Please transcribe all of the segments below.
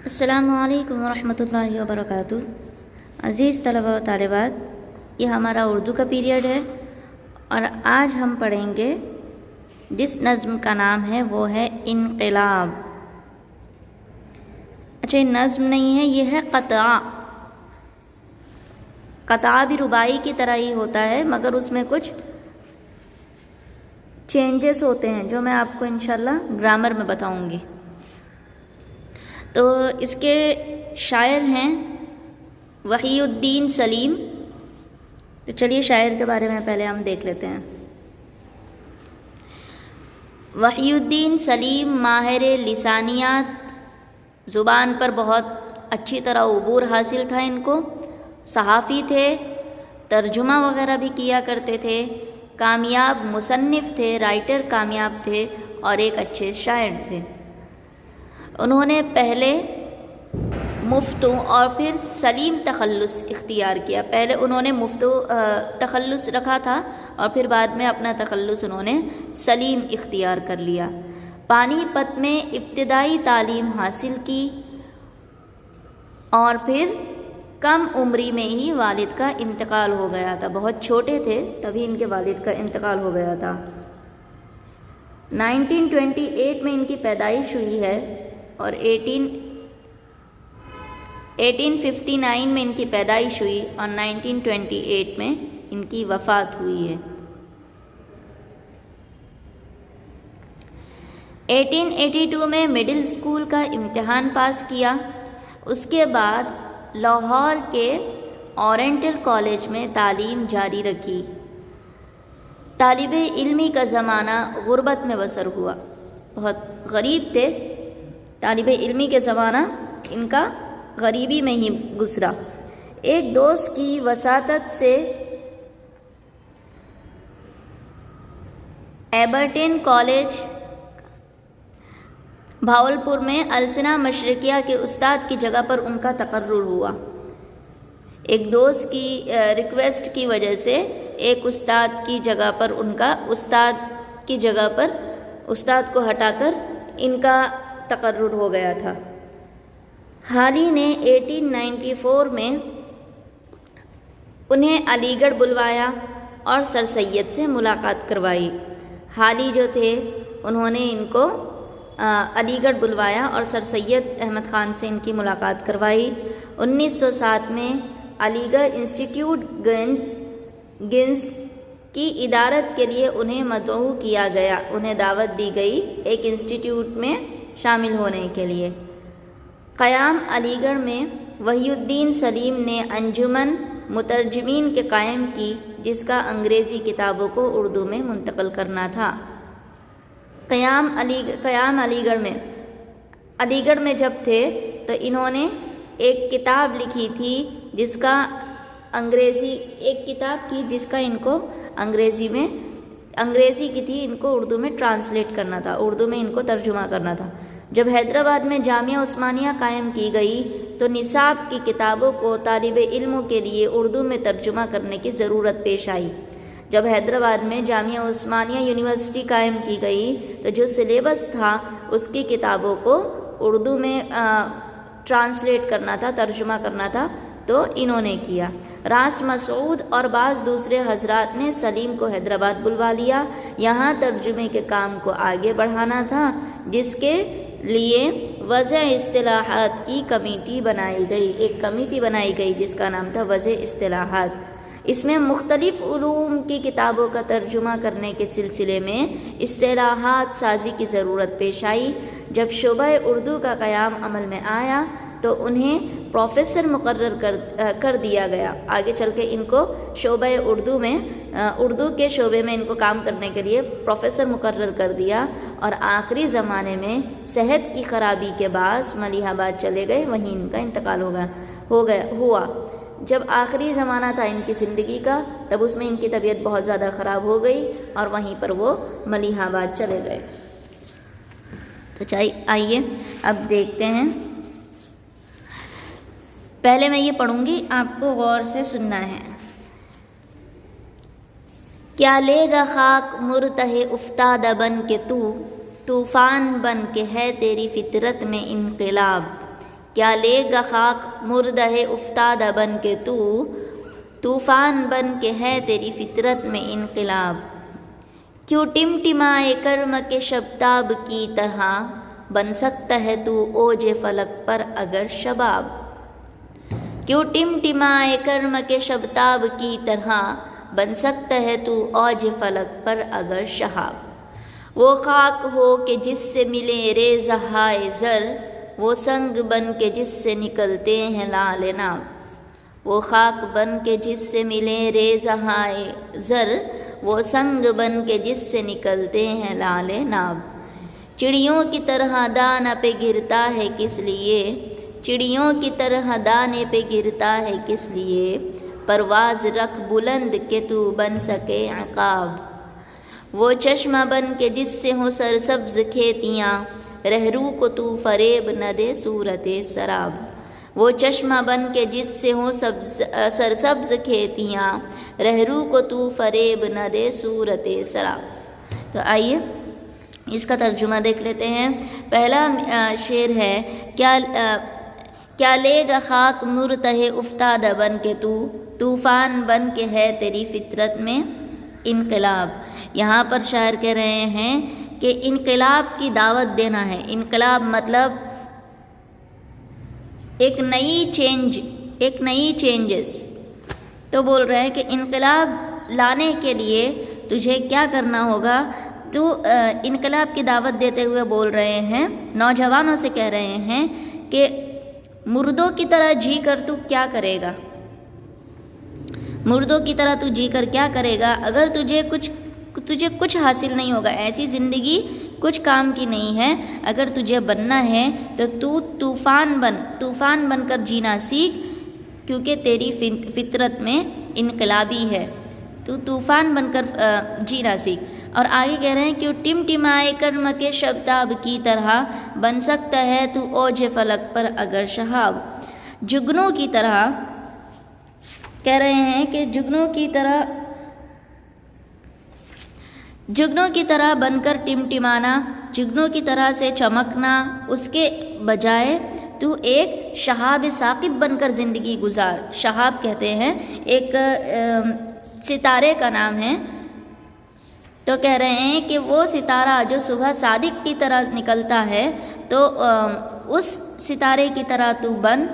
السلام علیکم ورحمۃ اللہ وبرکاتہ۔ عزیز طلباء و طالبات، یہ ہمارا اردو کا پیریڈ ہے اور آج ہم پڑھیں گے جس نظم کا نام ہے وہ ہے انقلاب۔ اچھا، یہ نظم نہیں ہے، یہ ہے قطعہ۔ قطعہ بھی رباعی کی طرح ہی ہوتا ہے مگر اس میں کچھ چینجز ہوتے ہیں جو میں آپ کو انشاءاللہ گرامر میں بتاؤں گی۔ تو اس کے شاعر ہیں وحی الدین سلیم۔ تو چلیے شاعر کے بارے میں پہلے ہم دیکھ لیتے ہیں۔ وحی الدین سلیم ماہر لسانیات، زبان پر بہت اچھی طرح عبور حاصل تھا ان کو، صحافی تھے، ترجمہ وغیرہ بھی کیا کرتے تھے، کامیاب مصنف تھے، رائٹر کامیاب تھے اور ایک اچھے شاعر تھے۔ انہوں نے پہلے مفتو اور پھر سلیم تخلص اختیار کیا۔ پہلے انہوں نے مفتو تخلص رکھا تھا اور پھر بعد میں اپنا تخلص انہوں نے سلیم اختیار کر لیا۔ پانی پت میں ابتدائی تعلیم حاصل کی اور پھر کم عمری میں ہی والد کا انتقال ہو گیا تھا۔ بہت چھوٹے تھے تبھی ان کے والد کا انتقال ہو گیا تھا۔ 1928 میں ان کی پیدائش ہوئی ہے اور 1859 میں ان کی پیدائش ہوئی اور 1928 میں ان کی وفات ہوئی ہے۔ 1882 میں مڈل اسکول کا امتحان پاس کیا، اس کے بعد لاہور کے اورینٹل کالج میں تعلیم جاری رکھی۔ طالب علمی کا زمانہ غربت میں بسر ہوا، بہت غریب تھے، طالب علمی کے زمانہ ان کا غریبی میں ہی گزرا۔ ایک دوست کی وساطت سے ایبرٹن کالج بھاولپور میں السنہ مشرقیہ کے استاد کی جگہ پر ان کا تقرر ہوا۔ ایک دوست کی ریکویسٹ کی وجہ سے ایک استاد کی جگہ پر استاد کو ہٹا کر ان کا تقرر ہو گیا تھا۔ حالی نے 1894 میں انہیں علی گڑھ بلوایا اور سر سید سے ملاقات کروائی۔ حالی جو تھے انہوں نے ان کو علی گڑھ بلوایا اور سر سید احمد خان سے ان کی ملاقات کروائی۔ 1907 میں علی گڑھ انسٹیٹیوٹ گنزڈ کی ادارت کے لیے انہیں مدعو کیا گیا، انہیں دعوت دی گئی ایک انسٹیٹیوٹ میں شامل ہونے کے لیے۔ قیام علی گڑھ میں وحی الدین سلیم نے انجمن مترجمین کے قائم کی جس کا انگریزی کتابوں کو اردو میں منتقل کرنا تھا۔ قیام علی گڑھ میں جب تھے تو انہوں نے ایک کتاب لکھی تھی جس کا ان کو انگریزی کی تھی، ان کو اردو میں ٹرانسلیٹ کرنا تھا، اردو میں ان کو ترجمہ کرنا تھا۔ جب حیدرآباد میں جامعہ عثمانیہ قائم کی گئی تو نصاب کی کتابوں کو طالب علموں کے لیے اردو میں ترجمہ کرنے کی ضرورت پیش آئی۔ جب حیدرآباد میں جامعہ عثمانیہ یونیورسٹی قائم کی گئی تو جو سلیبس تھا اس کی کتابوں کو اردو میں ٹرانسلیٹ کرنا تھا، ترجمہ کرنا تھا، تو انہوں نے کیا۔ راس مسعود اور بعض دوسرے حضرات نے سلیم کو حیدرآباد بلوا لیا، یہاں ترجمے کے کام کو آگے بڑھانا تھا جس کے لیے وضع اصطلاحات کی کمیٹی بنائی گئی، ایک کمیٹی بنائی گئی جس کا نام تھا وضع اصطلاحات۔ اس میں مختلف علوم کی کتابوں کا ترجمہ کرنے کے سلسلے میں اصطلاحات سازی کی ضرورت پیش آئی۔ جب شعبہ اردو کا قیام عمل میں آیا تو انہیں پروفیسر مقرر کر دیا گیا۔ آگے چل کے ان کو شعبہ اردو کے شعبے میں ان کو کام کرنے کے لیے پروفیسر مقرر کر دیا، اور آخری زمانے میں صحت کی خرابی کے باعث ملیح آباد چلے گئے، وہیں ان کا انتقال ہوا۔ جب آخری زمانہ تھا ان کی زندگی کا تب اس میں ان کی طبیعت بہت زیادہ خراب ہو گئی اور وہیں پر وہ ملیح آباد چلے گئے۔ تو آئیے اب دیکھتے ہیں۔ پہلے میں یہ پڑھوں گی، آپ کو غور سے سننا ہے۔ کیا لے گا خاک مرتہ افتادہ بن کے طوفان بن کے ہے تیری فطرت میں انقلاب، کیا لے گا خاک مردہ افتادہ بن کے تو، طوفان بن کے ہے تیری فطرت میں انقلاب۔ کیوں ٹمٹمائے کرم کے شبتاب کی طرح، بن سکتا ہے تو اوج فلک پر اگر شباب۔ کیوں ٹمٹمائے کرم کے شبتاب کی طرح، بن سکتا ہے تو اوج فلک پر اگر شہاب۔ وہ خاک ہو کہ جس سے ملے ریزہائے زر، وہ سنگ بن کے جس سے نکلتے ہیں لعل ناب۔ وہ خاک بن کے جس سے ملے ریزہائے زر، وہ سنگ بن کے جس سے نکلتے ہیں لعل ناب۔ چڑیوں کی طرح دانہ پہ گرتا ہے کس لیے، چڑیوں کی طرح دانے پہ گرتا ہے کس لیے، پرواز رکھ بلند کہ تو بن سکے عقاب۔ وہ چشمہ بن کے جس سے ہوں سرسبز کھیتیاں، رہرو کو تو فریب نہ دے صورت سراب۔ وہ چشمہ بن کے جس سے ہوں سرسبز کھیتیاں، رہرو کو تو فریب نہ دے صورت سراب۔ تو آئیے اس کا ترجمہ دیکھ لیتے ہیں۔ پہلا شعر ہے، کیا لے گا خاک مرتہ افتادہ بن کے تو، طوفان بن کے ہے تیری فطرت میں انقلاب۔ یہاں پر شاعر کہہ رہے ہیں کہ انقلاب کی دعوت دینا ہے۔ انقلاب مطلب ایک نئی چینجز۔ تو بول رہے ہیں کہ انقلاب لانے کے لیے تجھے کیا کرنا ہوگا۔ تو انقلاب کی دعوت دیتے ہوئے بول رہے ہیں، نوجوانوں سے کہہ رہے ہیں کہ مردوں کی طرح جی کر تو کیا کرے گا، مردوں کی طرح تو جی کر کیا کرے گا، اگر تجھے کچھ حاصل نہیں ہوگا، ایسی زندگی کچھ کام کی نہیں ہے۔ اگر تجھے بننا ہے تو طوفان بن کر جینا سیکھ، کیونکہ تیری فطرت میں انقلابی ہے، تو طوفان بن کر جینا سیکھ۔ اور آگے کہہ رہے ہیں کہ ٹمٹمائے کرم کے شبتاب کی طرح، بن سکتا ہے تو اوج فلک پر اگر شہاب۔ جگنوں کی طرح کہہ رہے ہیں کہ جگنوں کی طرح بن کر ٹمٹمانا، جگنوں کی طرح سے چمکنا، اس کے بجائے تو ایک شہاب ثاقب بن کر زندگی گزار۔ شہاب کہتے ہیں ایک ستارے کا نام ہے۔ تو کہہ رہے ہیں کہ وہ ستارہ جو صبح صادق کی طرح نکلتا ہے، تو اس ستارے کی طرح تو بن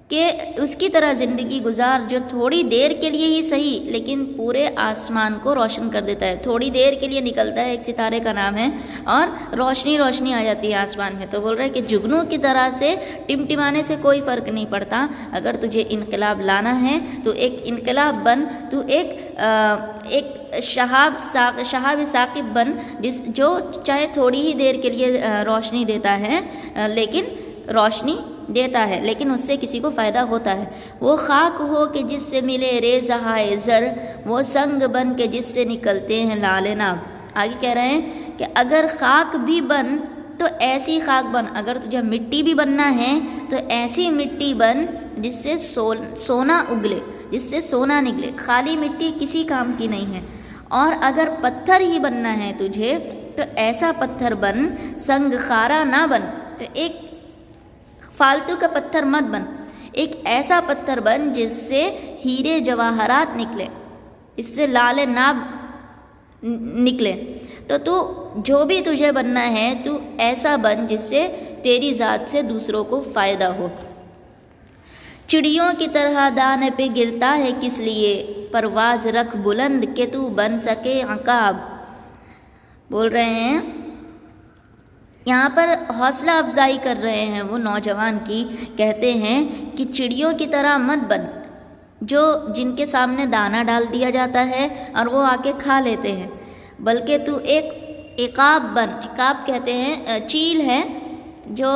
کہ اس کی طرح زندگی گزار، جو تھوڑی دیر کے لیے ہی صحیح لیکن پورے آسمان کو روشن کر دیتا ہے۔ تھوڑی دیر کے لیے نکلتا ہے، ایک ستارے کا نام ہے، اور روشنی آ جاتی ہے آسمان میں۔ تو بول رہے ہیں کہ جگنوں کی طرح سے ٹمٹمانے سے کوئی فرق نہیں پڑتا۔ اگر تجھے انقلاب لانا ہے تو ایک انقلاب بن، تو ایک شہاب ثاقب بن، جو چاہے تھوڑی ہی دیر کے لیے روشنی دیتا ہے، لیکن اس سے کسی کو فائدہ ہوتا ہے۔ وہ خاک ہو کہ جس سے ملے ریزہائے زر، وہ سنگ بن کے جس سے نکلتے ہیں لعل ناب۔ آگے کہہ رہے ہیں کہ اگر خاک بھی بن تو ایسی خاک بن، اگر تجھے مٹی بھی بننا ہے تو ایسی مٹی بن جس سے سونا اگلے، جس سے سونا نکلے۔ خالی مٹی کسی کام کی نہیں ہے۔ اور اگر پتھر ہی بننا ہے تجھے تو ایسا پتھر بن، سنگ خارا نہ بن۔ تو ایک فالتو کا پتھر مت بن، ایک ایسا پتھر بن جس سے ہیرے جواہرات نکلے، اس سے لعل ناب نکلے۔ تو جو بھی تجھے بننا ہے تو ایسا بن جس سے تیری ذات سے دوسروں کو فائدہ ہو۔ چڑیوں کی طرح دانے پہ گرتا ہے کس لیے، پرواز رکھ بلند کہ تو بن سکے عقاب۔ بول رہے ہیں یہاں پر حوصلہ افزائی کر رہے ہیں وہ نوجوان کی، کہتے ہیں کہ چڑیوں کی طرح مت بن، جن کے سامنے دانہ ڈال دیا جاتا ہے اور وہ آ کے کھا لیتے ہیں، بلکہ تو ایک عقاب بن۔ عقاب کہتے ہیں چیل ہے، جو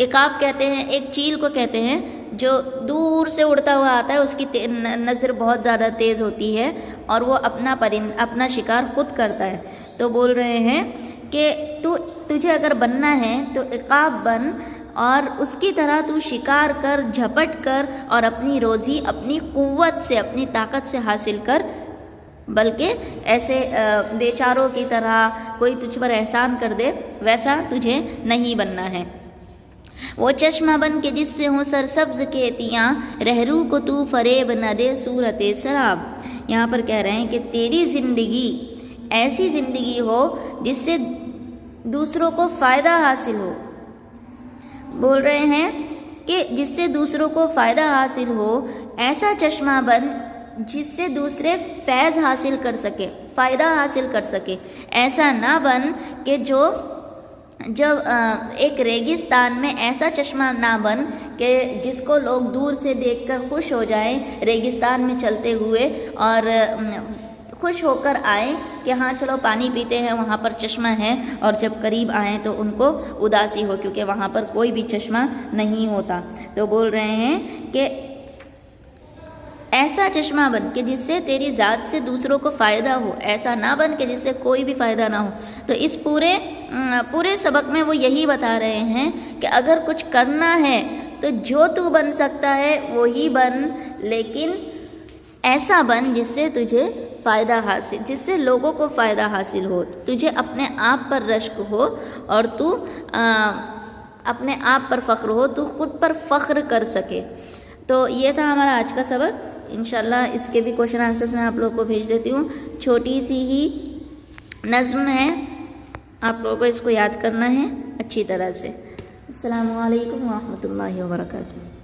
عقاب کہتے ہیں ایک چیل کو کہتے ہیں جو دور سے اڑتا ہوا آتا ہے، اس کی نظر بہت زیادہ تیز ہوتی ہے اور وہ اپنا شکار خود کرتا ہے۔ تو بول رہے ہیں کہ تجھے اگر بننا ہے تو عقاب بن، اور اس کی طرح تو شکار کر، جھپٹ کر، اور اپنی روزی اپنی قوت سے، اپنی طاقت سے حاصل کر، بلکہ ایسے بیچاروں کی طرح کوئی تجھ پر احسان کر دے ویسا تجھے نہیں بننا ہے۔ وہ چشمہ بن کے جس سے ہوں سرسبز کھیتیاں، رہرو کو تو فریب نہ دے صورت سراب۔ یہاں پر کہہ رہے ہیں کہ تیری زندگی ایسی زندگی ہو جس سے دوسروں کو فائدہ حاصل ہو۔ بول رہے ہیں کہ جس سے دوسروں کو فائدہ حاصل ہو، ایسا چشمہ بن جس سے دوسرے فیض حاصل کر سکے، فائدہ حاصل کر سکے۔ ایسا نہ بن کہ جب ایک ریگستان میں ایسا چشمہ نہ بن کہ جس کو لوگ دور سے دیکھ کر خوش ہو جائیں، ریگستان میں چلتے ہوئے اور خوش ہو کر آئیں کہ ہاں چلو پانی پیتے ہیں، وہاں پر چشمہ ہے، اور جب قریب آئیں تو ان کو اداسی ہو کیونکہ وہاں پر کوئی بھی چشمہ نہیں ہوتا۔ تو بول رہے ہیں کہ ایسا چشمہ بن کہ جس سے تیری ذات سے دوسروں کو فائدہ ہو، ایسا نہ بن کہ جس سے کوئی بھی فائدہ نہ ہو۔ تو اس پورے سبق میں وہ یہی بتا رہے ہیں کہ اگر کچھ کرنا ہے تو جو تو بن سکتا ہے وہی بن، لیکن ایسا بن جس سے تجھے فائدہ حاصل، جس سے لوگوں کو فائدہ حاصل ہو، تجھے اپنے آپ پر رشک ہو اور تو اپنے آپ پر فخر ہو، تو خود پر فخر کر سکے۔ تو یہ تھا ہمارا آج کا سبق۔ انشاءاللہ اس کے بھی کوشچن آنسرز میں آپ لوگوں کو بھیج دیتی ہوں۔ چھوٹی سی ہی نظم ہے، آپ لوگوں کو اس کو یاد کرنا ہے اچھی طرح سے۔ السلام علیکم ورحمۃ اللہ وبرکاتہ۔